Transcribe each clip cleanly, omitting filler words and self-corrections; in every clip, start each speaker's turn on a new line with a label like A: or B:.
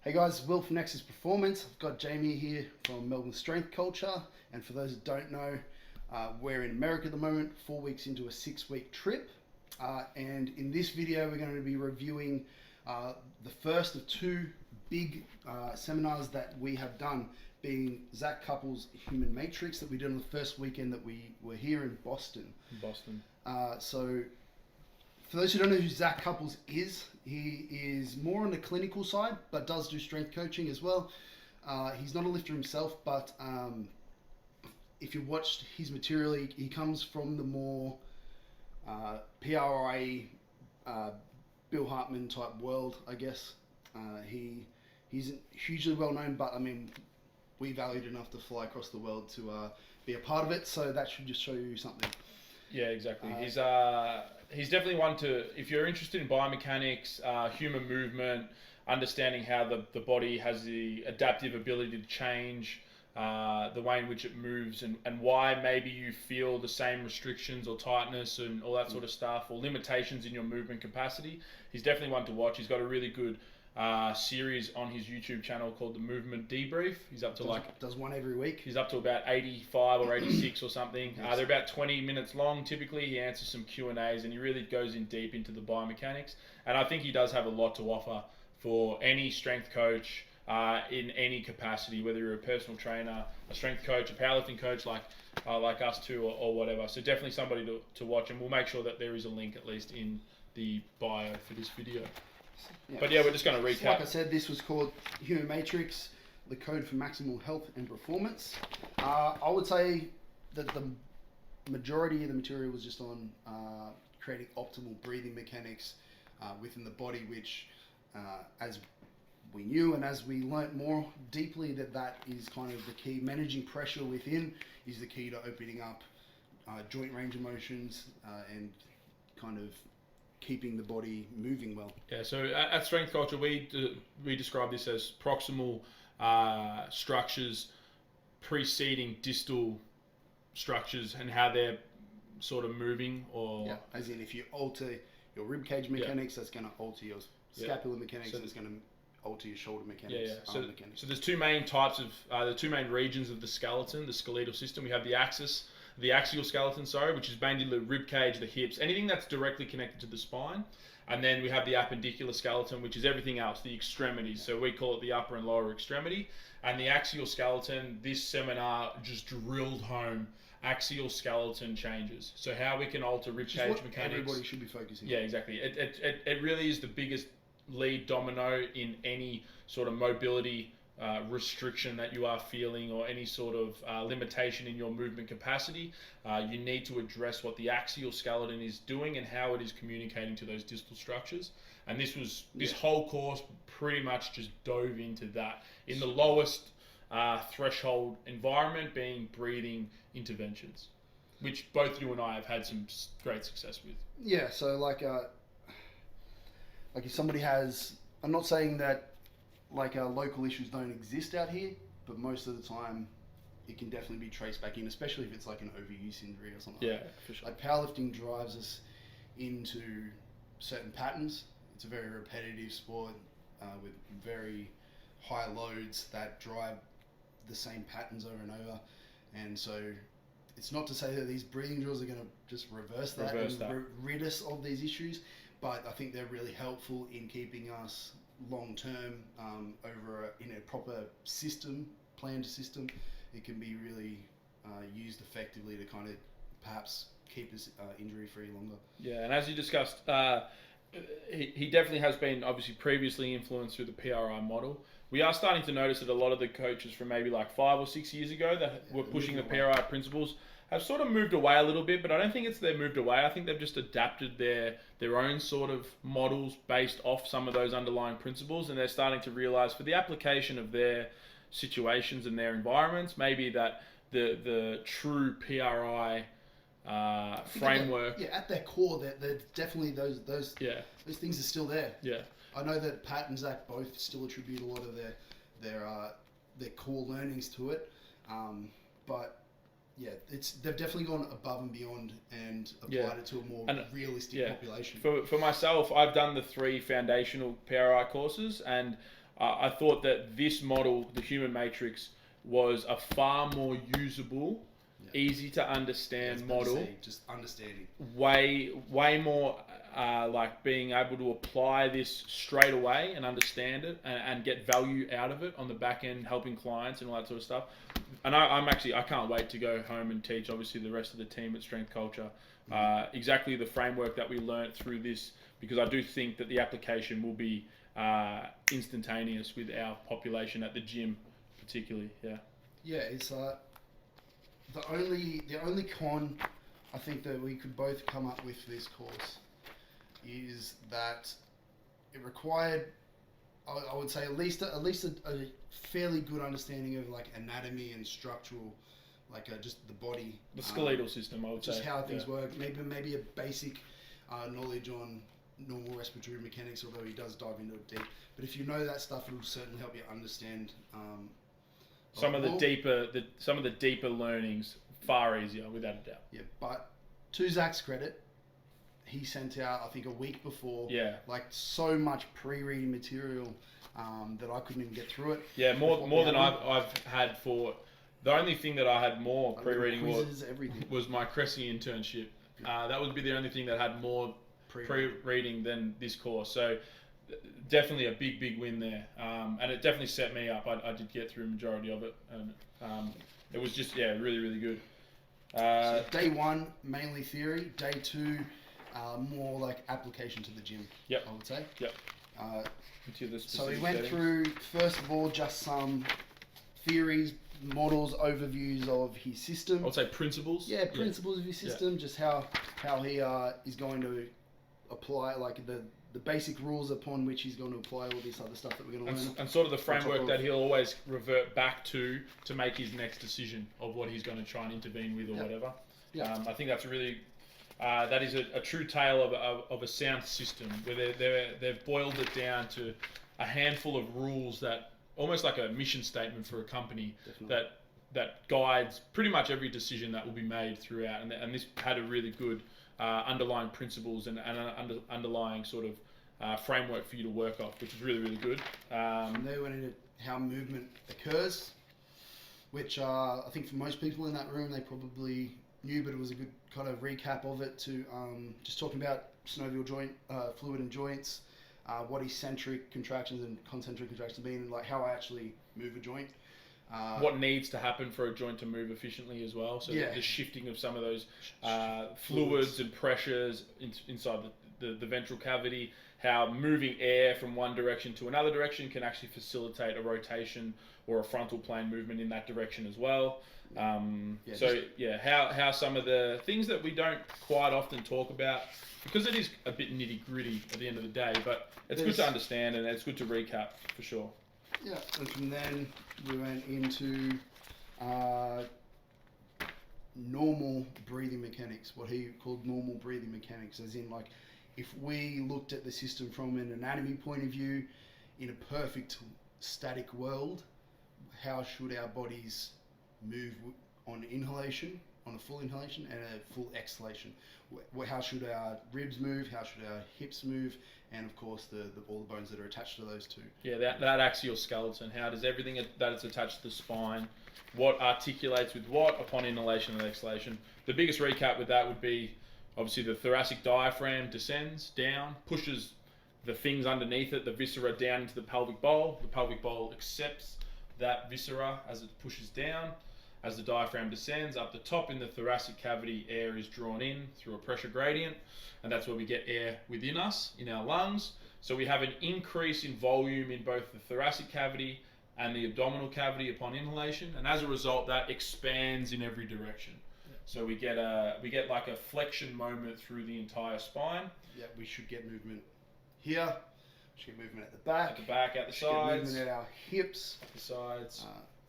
A: Hey guys, Will from Nexus Performance. I've got Jamie here from Melbourne Strength Culture, and for those that don't know, we're in America at the moment, 4 weeks into a 6-week trip, and in this video we're going to be reviewing the first of two big seminars that we have done, being Zac Cupples Human Matrix that we did on the first weekend that we were here in Boston. So for those who don't know who Zac Cupples is, he is more on the clinical side, but does do strength coaching as well. He's not a lifter himself, but if you watched his material, he comes from the more PRI, Bill Hartman type world, I guess. He's hugely well known, but I mean, we valued enough to fly across the world to be a part of it, so that should just show you something.
B: Yeah, exactly. He's definitely one to, if you're interested in biomechanics, human movement, understanding how the body has the adaptive ability to change, the way in which it moves, and why maybe you feel the same restrictions or tightness and all that sort of stuff, or limitations in your movement capacity. He's definitely one to watch. He's got a really good series on his YouTube channel called The Movement Debrief. He's up to
A: does one every week.
B: He's up to about 85 or 86 or something. Yes. They're about 20 minutes long. Typically, he answers some Q&As and he really goes in deep into the biomechanics. And I think he does have a lot to offer for any strength coach in any capacity, whether you're a personal trainer, a strength coach, a powerlifting coach like us two, or whatever. So definitely somebody to watch, and we'll make sure that there is a link at least in the bio for this video.
A: Yeah.
B: But yeah, we're just going to recap.
A: Like I said, this was called Human Matrix, the code for maximal health and performance. I would say that the majority of the material was just on creating optimal breathing mechanics within the body, which as we knew and as we learnt more deeply, that is kind of the key. Managing pressure within is the key to opening up joint range of motions and kind of keeping the body moving well.
B: Yeah, so at Strength Culture, we describe this as proximal structures preceding distal structures and how they're sort of moving, or...
A: Yeah, as in if you alter your rib cage mechanics, that's going to alter your scapular mechanics, so that's going to alter your shoulder mechanics, arm mechanics. So
B: there's two main types of, the two main regions of the skeleton, the skeletal system. We have the axial skeleton, which is mainly the rib cage, the hips, anything that's directly connected to the spine. And then we have the appendicular skeleton, which is everything else, the extremities. So we call it the upper and lower extremity. And the axial skeleton, this seminar just drilled home axial skeleton changes. So how we can alter rib cage mechanics.
A: Everybody should be focusing on.
B: Yeah, exactly. It really is the biggest lead domino in any sort of mobility restriction that you are feeling, or any sort of limitation in your movement capacity. You need to address what the axial skeleton is doing and how it is communicating to those distal structures. And this whole course pretty much just dove into that in the lowest threshold environment, being breathing interventions, which both you and I have had some great success with.
A: Yeah, so like if somebody has, I'm not saying that local issues don't exist out here, but most of the time it can definitely be traced back in, especially if it's like an overuse injury or something.
B: Yeah,
A: like that.
B: for sure.
A: Like powerlifting drives us into certain patterns. It's a very repetitive sport with very high loads that drive the same patterns over and over. And so it's not to say that these breathing drills are going to just reverse that and rid us of these issues, but I think they're really helpful in keeping us long term in a proper system, planned system. It can be really used effectively to kind of perhaps keep us injury free longer.
B: Yeah, and as you discussed, he definitely has been obviously previously influenced through the PRI model. We are starting to notice that a lot of the coaches from maybe like 5 or 6 years ago that were pushing the PRI principles have sort of moved away a little bit, but I don't think it's they've moved away. I think they've just adapted their own sort of models based off some of those underlying principles, and they're starting to realize for the application of their situations and their environments, maybe that the true PRI framework.
A: At their core, they're definitely those things are still there.
B: Yeah.
A: I know that Pat and Zach both still attribute a lot of their core learnings to it, but yeah, they've definitely gone above and beyond and applied it to a more realistic population.
B: For myself, I've done the 3 foundational PRI courses, and I thought that this model, the Human Matrix, was a far more usable, easy to understand model.
A: Just understanding.
B: Way more like being able to apply this straight away and understand it and get value out of it on the back end, helping clients and all that sort of stuff. And I can't wait to go home and teach, obviously, the rest of the team at Strength Culture exactly the framework that we learnt through this, because I do think that the application will be instantaneous with our population at the gym, particularly.
A: Yeah, it's the only con I think that we could both come up with this course is that it required, I would say, at least a fairly good understanding of like anatomy and structural, like just the body,
B: the skeletal system, I would
A: just
B: say,
A: how things work. Maybe a basic knowledge on normal respiratory mechanics, although he does dive into it deep. But if you know that stuff, it'll certainly help you understand
B: some of the deeper learnings. Far easier, without a doubt.
A: Yeah, but to Zac's credit, he sent out, I think, a week before, like so much pre-reading material that I couldn't even get through it.
B: Yeah, more than I've had for. The only thing that I had more pre-reading was my Cressy internship. That would be the only thing that had more pre-reading than this course. So definitely a big win there, and it definitely set me up. I did get through a majority of it, and it was just really good.
A: So day one, mainly theory. Day two, more like application to the gym.
B: Yep.
A: I would say.
B: Yep.
A: So we went through, first of all, just some theories, models, overviews of his system.
B: I would say principles.
A: Yeah, principles of his system. Just how he is going to apply, like the basic rules upon which he's going to apply all this other stuff that we're going to learn.
B: And sort of the framework that he'll always revert back to make his next decision of what he's going to try and intervene with or whatever. Yeah. I think that's really, that is a true tale of a sound system where they've boiled it down to a handful of rules that, almost like a mission statement for a company, that guides pretty much every decision that will be made throughout. And this had a really good underlying principles and underlying sort of framework for you to work off, which is really good.
A: And they went into how movement occurs, which I think for most people in that room they probably knew, but it was a good kind of recap of it to just talking about synovial joint fluid and joints, what eccentric contractions and concentric contractions mean, and like how I actually move a joint.
B: What needs to happen for a joint to move efficiently as well. So the shifting of some of those fluids and pressures inside the ventral cavity, how moving air from one direction to another direction can actually facilitate a rotation or a frontal plane movement in that direction as well. How some of the things that we don't quite often talk about, because it is a bit nitty gritty at the end of the day, but it's good to understand and it's good to recap for sure.
A: Yeah, and from then we went into normal breathing mechanics, what he called normal breathing mechanics, as in like if we looked at the system from an anatomy point of view in a perfect static world, how should our bodies move on inhalation, on a full inhalation and a full exhalation? How should our ribs move? How should our hips move? And of course, all the bones that are attached to those two.
B: Yeah, that axial skeleton. How does everything that is attached to the spine, what articulates with what upon inhalation and exhalation? The biggest recap with that would be, obviously, the thoracic diaphragm descends down, pushes the things underneath it, the viscera, down into the pelvic bowl. The pelvic bowl accepts that viscera as it pushes down. As the diaphragm descends up the top in the thoracic cavity, air is drawn in through a pressure gradient, and that's where we get air within us in our lungs. So we have an increase in volume in both the thoracic cavity and the abdominal cavity upon inhalation, and as a result, that expands in every direction. Yeah. So we get like a flexion moment through the entire spine.
A: Yeah, we should get movement here. We should get movement at the back.
B: At the back, at the sides.
A: Movement at our hips.
B: At the sides.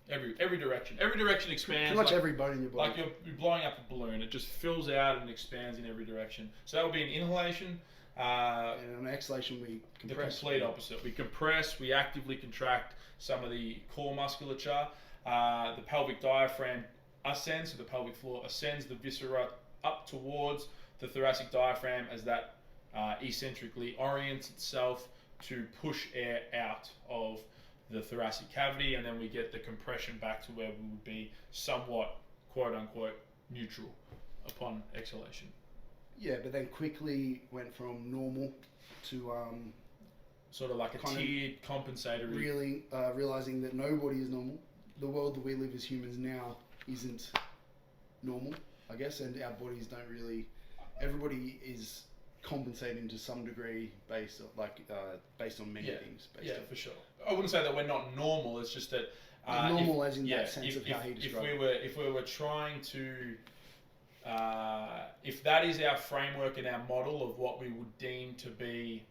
B: Every direction. Every direction expands.
A: Pretty much every bone in your body.
B: Like you're blowing up a balloon. It just fills out and expands in every direction. So that would be an inhalation.
A: And on exhalation, we compress.
B: The complete opposite. We compress. We actively contract some of the core musculature. The pelvic diaphragm ascends, so the pelvic floor ascends the viscera up towards the thoracic diaphragm as that eccentrically orients itself to push air out of the thoracic cavity, and then we get the compression back to where we would be somewhat, quote unquote, neutral upon exhalation.
A: Yeah, but then quickly went from normal to
B: sort of like a tiered compensatory.
A: Really realizing that nobody is normal. The world that we live as humans now isn't normal, I guess, and our bodies don't really. Everybody is compensating to some degree based on many things.
B: For sure. I wouldn't say that we're not normal. It's just that
A: normal, as in that sense of how he described it.
B: If we were trying to, if that is our framework and our model of what we would deem to be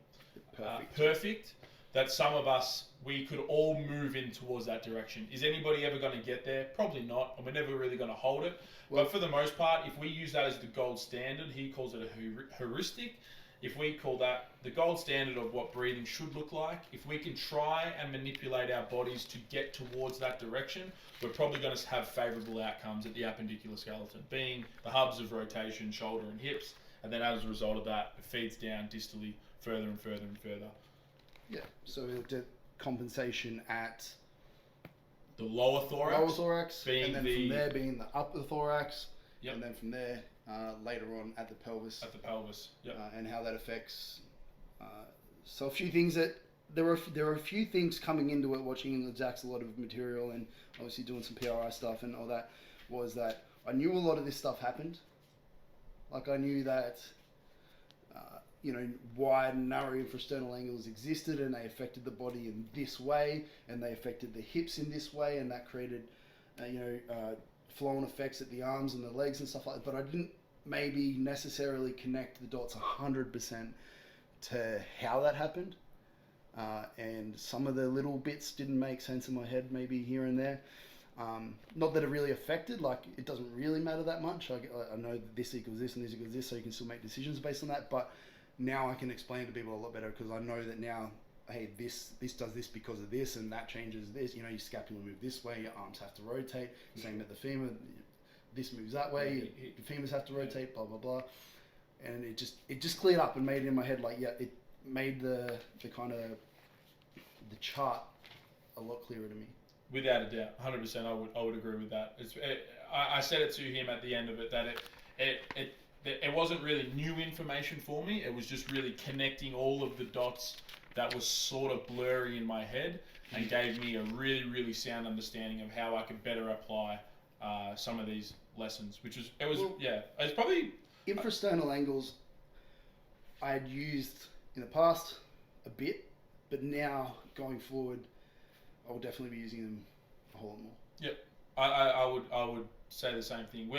B: perfect, that some of us, we could all move in towards that direction. Is anybody ever going to get there? Probably not, and we're never really going to hold it. Well, but for the most part, if we use that as the gold standard, he calls it a heuristic. If we call that the gold standard of what breathing should look like, if we can try and manipulate our bodies to get towards that direction, we're probably going to have favorable outcomes at the appendicular skeleton, being the hubs of rotation, shoulder and hips, and then as a result of that, it feeds down distally further and further and further.
A: Yeah, so we looked at compensation at
B: the lower thorax,
A: and then from there being the upper thorax,
B: yep.
A: And then from there later on at the pelvis.
B: Yep.
A: And how that affects. So a few things that there are a few things coming into it. Watching Zac's a lot of material and obviously doing some PRI stuff and all that, was that I knew a lot of this stuff happened. Like I knew that. Wide and narrow infrasternal angles existed and they affected the body in this way and they affected the hips in this way and that created, flow-on effects at the arms and the legs and stuff like that. But I didn't maybe necessarily connect the dots 100% to how that happened. And some of the little bits didn't make sense in my head, maybe here and there. Not that it really affected, like it doesn't really matter that much. I know that this equals this and this equals this, so you can still make decisions based on that. But now I can explain to people a lot better because I know that now, hey, this does this because of this and that changes this. Your scapula move this way, your arms have to rotate. Same at the femur, this moves that way, your femurs have to rotate, blah, blah, blah. And it just cleared up and made it in my head like, yeah, it made the kind of the chart a lot clearer to me.
B: Without a doubt, 100%. I would agree with that. I said it to him at the end of it that it wasn't really new information for me. It was just really connecting all of the dots that was sort of blurry in my head and gave me a really, really sound understanding of how I could better apply some of these lessons. It's probably
A: infrasternal angles. I had used in the past a bit, but now going forward, I will definitely be using them a whole lot more.
B: Yep, I would say the same thing.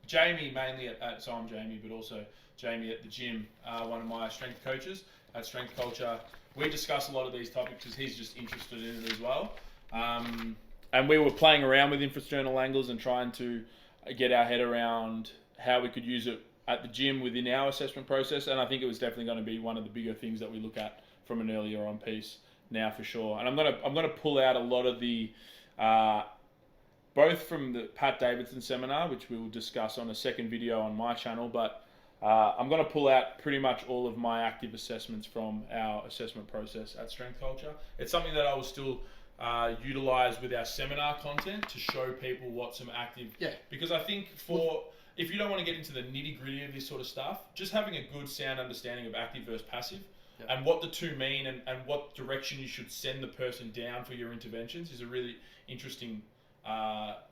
B: Jamie mainly so I'm Jamie, but also Jamie at the gym, one of my strength coaches at Strength Culture. We discuss a lot of these topics because he's just interested in it as well. And we were playing around with infrasternal angles and trying to get our head around how we could use it at the gym within our assessment process. And I think it was definitely going to be one of the bigger things that we look at from an earlier on piece now for sure. And I'm gonna pull out a lot of the both from the Pat Davidson seminar, which we will discuss on a second video on my channel, but I'm going to pull out pretty much all of my active assessments from our assessment process at Strength Culture. It's something that I will still utilize with our seminar content to show people what some active...
A: Yeah.
B: Because I think if you don't want to get into the nitty-gritty of this sort of stuff, just having a good sound understanding of active versus passive, yep, and what the two mean and what direction you should send the person down for your interventions is a really interesting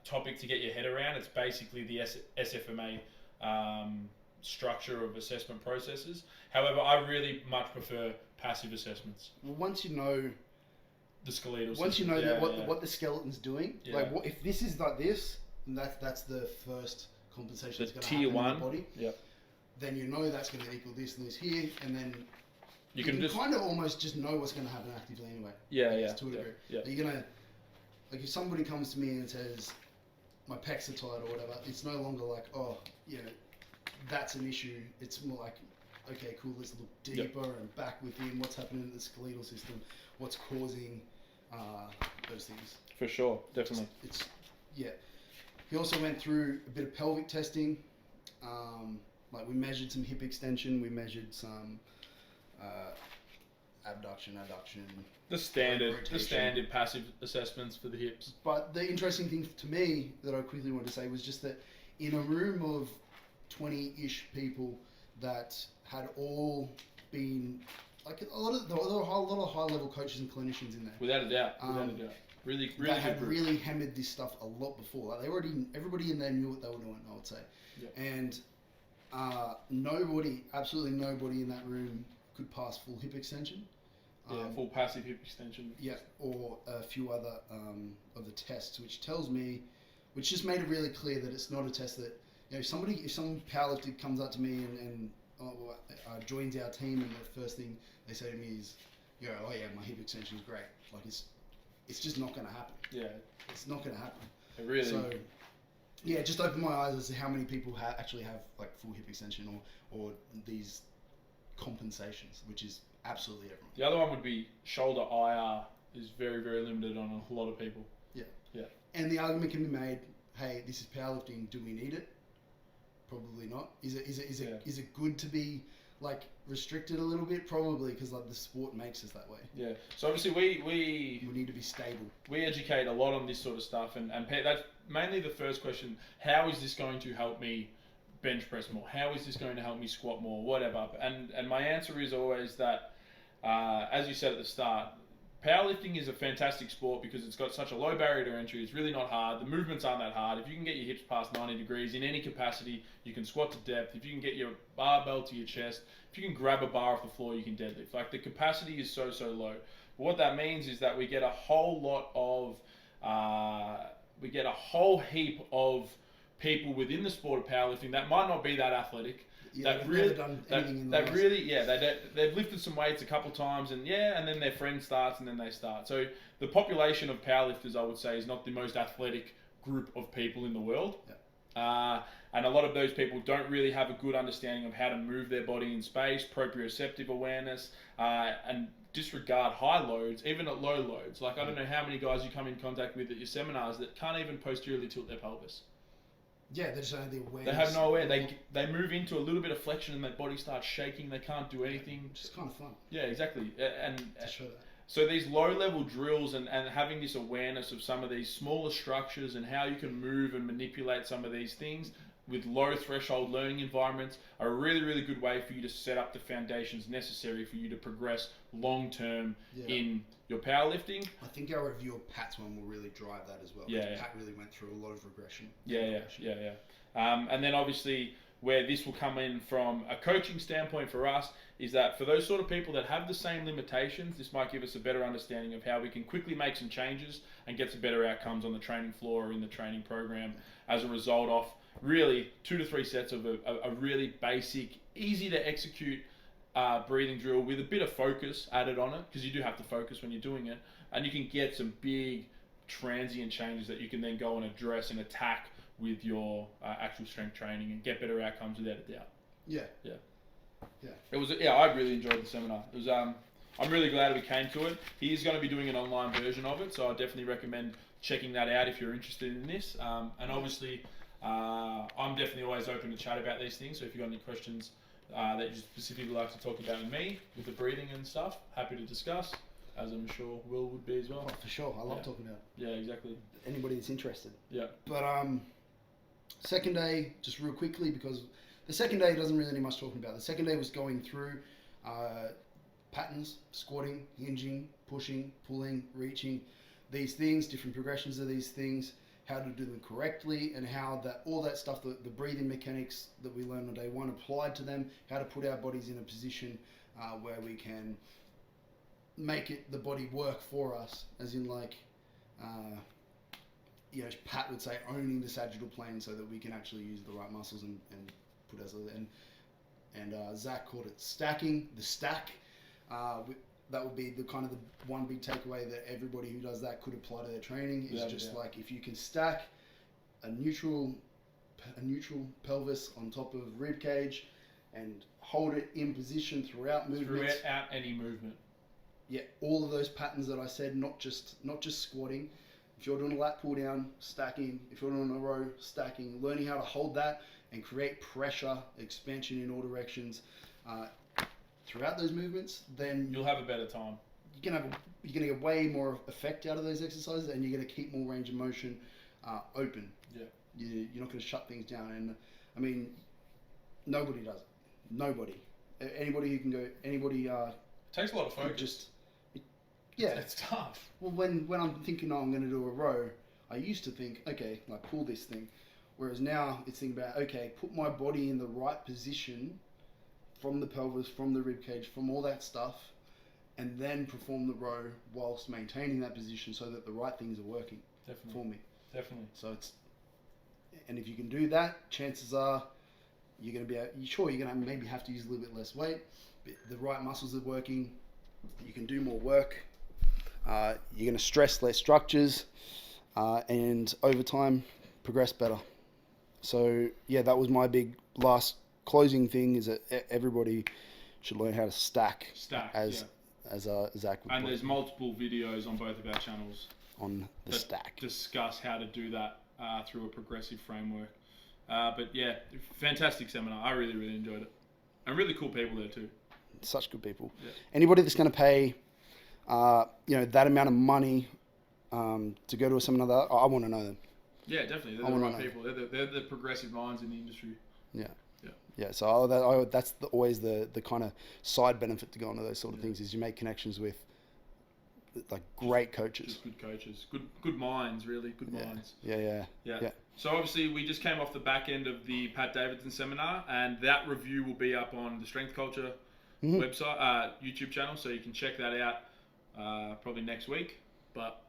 B: topic to get your head around. It's basically the SFMA structure of assessment processes. However, I really much prefer passive assessments.
A: Well, once you know
B: the skeletal
A: once
B: system,
A: you know what the skeleton's doing, like if this is like this, and that's the first compensation that's going to happen in the body.
B: Yep.
A: Then you know that's going to equal this and this here, and then you can
B: just
A: kind of almost just know what's going to happen actively anyway.
B: Yeah.
A: To a degree. Yeah. You're gonna, like, if somebody comes to me and says my pecs are tight or whatever, it's no longer like, oh, that's an issue. It's more like, okay, cool, let's look deeper and back within what's happening in the skeletal system, what's causing those things.
B: For sure, definitely.
A: He also went through a bit of pelvic testing. Like we measured some hip extension, we measured some abduction, adduction.
B: The standard
A: rotation.
B: passive assessments for the hips.
A: But the interesting thing to me that I quickly wanted to say was just that in a room of 20-ish people that had all been like a lot of high-level coaches and clinicians in there.
B: Without a doubt. Really
A: they had really hammered this stuff a lot before. Like everybody in there knew what they were doing, I would say.
B: Yep.
A: And absolutely nobody in that room could pass full hip extension.
B: Full passive hip extension.
A: Yeah, or a few other of the tests, which just made it really clear that it's not a test that, if some powerlifter comes up to me and joins our team, and the first thing they say to me is, my hip extension is great. Like it's just not going to happen.
B: Yeah.
A: It's not going to happen.
B: It really.
A: So, yeah, just opened my eyes as to how many people actually have like full hip extension or these compensations, which is absolutely everyone.
B: The other one would be shoulder IR is very, very limited on a lot of people.
A: Yeah.
B: Yeah.
A: And the argument can be made, hey, this is powerlifting. Do we need it? Probably not. Is it good to be like restricted a little bit? Probably, because like the sport makes us that way.
B: Yeah. So obviously we
A: need to be stable.
B: We educate a lot on this sort of stuff, and that's mainly the first question. How is this going to help me bench press more? How is this going to help me squat more? Whatever. And my answer is always that, as you said at the start, powerlifting is a fantastic sport because it's got such a low barrier to entry. It's really not hard. The movements aren't that hard. If you can get your hips past 90 degrees in any capacity, you can squat to depth. If you can get your barbell to your chest, if you can grab a bar off the floor, you can deadlift. Like, the capacity is so low. But what that means is that we get a whole heap of people within the sport of powerlifting that might not be that athletic.
A: Yeah,
B: they've lifted some weights a couple times, and then their friend starts, and then they start. So the population of powerlifters, I would say, is not the most athletic group of people in the world.
A: Yeah.
B: And a lot of those people don't really have a good understanding of how to move their body in space, proprioceptive awareness, and disregard high loads, even at low loads. Like, I don't know how many guys you come in contact with at your seminars that can't even posteriorly tilt their pelvis.
A: Yeah, they just don't have the awareness.
B: They have no awareness. They move into a little bit of flexion and their body starts shaking. They can't do anything.
A: Which is kind of fun.
B: Yeah, exactly. And
A: to show that.
B: So these low-level drills and having this awareness of some of these smaller structures and how you can move and manipulate some of these things with low-threshold learning environments are a really, really good way for you to set up the foundations necessary for you to progress long-term in your powerlifting.
A: I think our review of Pat's one will really drive that as well.
B: Yeah.
A: Pat really went through a lot of regression.
B: Yeah. And then obviously where this will come in from a coaching standpoint for us is that for those sort of people that have the same limitations, this might give us a better understanding of how we can quickly make some changes and get some better outcomes on the training floor or in the training program as a result of really 2 to 3 sets of a really basic, easy to execute breathing drill with a bit of focus added on it, because you do have to focus when you're doing it, and you can get some big transient changes that you can then go and address and attack with your actual strength training and get better outcomes without a doubt.
A: Yeah.
B: It was. I really enjoyed the seminar. It was. I'm really glad we came to it. He is going to be doing an online version of it, so I definitely recommend checking that out if you're interested in this. And obviously, I'm definitely always open to chat about these things. So if you've got any questions that you specifically like to talk about with me, with the breathing and stuff, happy to discuss, as I'm sure Will would be as well.
A: Oh, for sure. I love talking about it.
B: Yeah, exactly.
A: Anybody that's interested.
B: Yeah.
A: But second day, just real quickly, because the second day doesn't really need much talking about. The second day was going through patterns, squatting, hinging, pushing, pulling, reaching, these things, different progressions of these things, how to do them correctly, and how all that stuff, the breathing mechanics that we learned on day one applied to them, how to put our bodies in a position where we can make the body work for us, as in like, Pat would say, owning the sagittal plane so that we can actually use the right muscles and put ourselves in. And Zac called it stacking, the stack. That would be the kind of the one big takeaway that everybody who does that could apply to their training is like, if you can stack a neutral pelvis on top of rib cage and hold it in position throughout movements.
B: Throughout any movement.
A: Yeah, all of those patterns that I said, not just squatting. If you're doing a lat pull down, stacking. If you're doing a row, stacking. Learning how to hold that and create pressure, expansion in all directions. throughout those movements, then
B: You'll have a better time.
A: you're gonna get way more effect out of those exercises, and you're gonna keep more range of motion open.
B: Yeah.
A: You're not gonna shut things down. And I mean, nobody does it. Nobody. Anybody who can go. Anybody.
B: It takes a lot of focus.
A: Yeah.
B: It's tough.
A: Well, when I'm thinking, oh, I'm going to do a row, I used to think, okay, like pull this thing. Whereas now it's thinking about, okay, put my body in the right position from the pelvis, from the rib cage, from all that stuff, and then perform the row whilst maintaining that position so that the right things are working for me.
B: Definitely.
A: So and if you can do that, chances are you're going to be, sure, you're going to maybe have to use a little bit less weight, but the right muscles are working, you can do more work. You're going to stress less structures, and over time progress better. So yeah, that was my big last closing thing, is that everybody should learn how to stack as Zac would
B: and there's multiple videos on both of our channels
A: on the stack
B: discuss how to do that through a progressive framework. But yeah, fantastic seminar. I really, really enjoyed it, and really cool people there too.
A: Such good people.
B: Yeah.
A: Anybody that's going to pay that amount of money to go to a seminar, that I want to know them.
B: Yeah, definitely. They're the right people. They're the progressive minds in the industry. Yeah.
A: So that's always the kind of side benefit to going to those sort of things, is you make connections with like great coaches.
B: Just good coaches. Good minds, really. Good minds.
A: Yeah.
B: So obviously we just came off the back end of the Pat Davidson seminar, and that review will be up on the Strength Culture website, YouTube channel, so you can check that out probably next week. But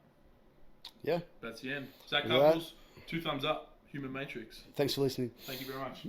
A: yeah,
B: that's the end. Zac Cupples, 2 thumbs up, Human Matrix.
A: Thanks for listening.
B: Thank you very much.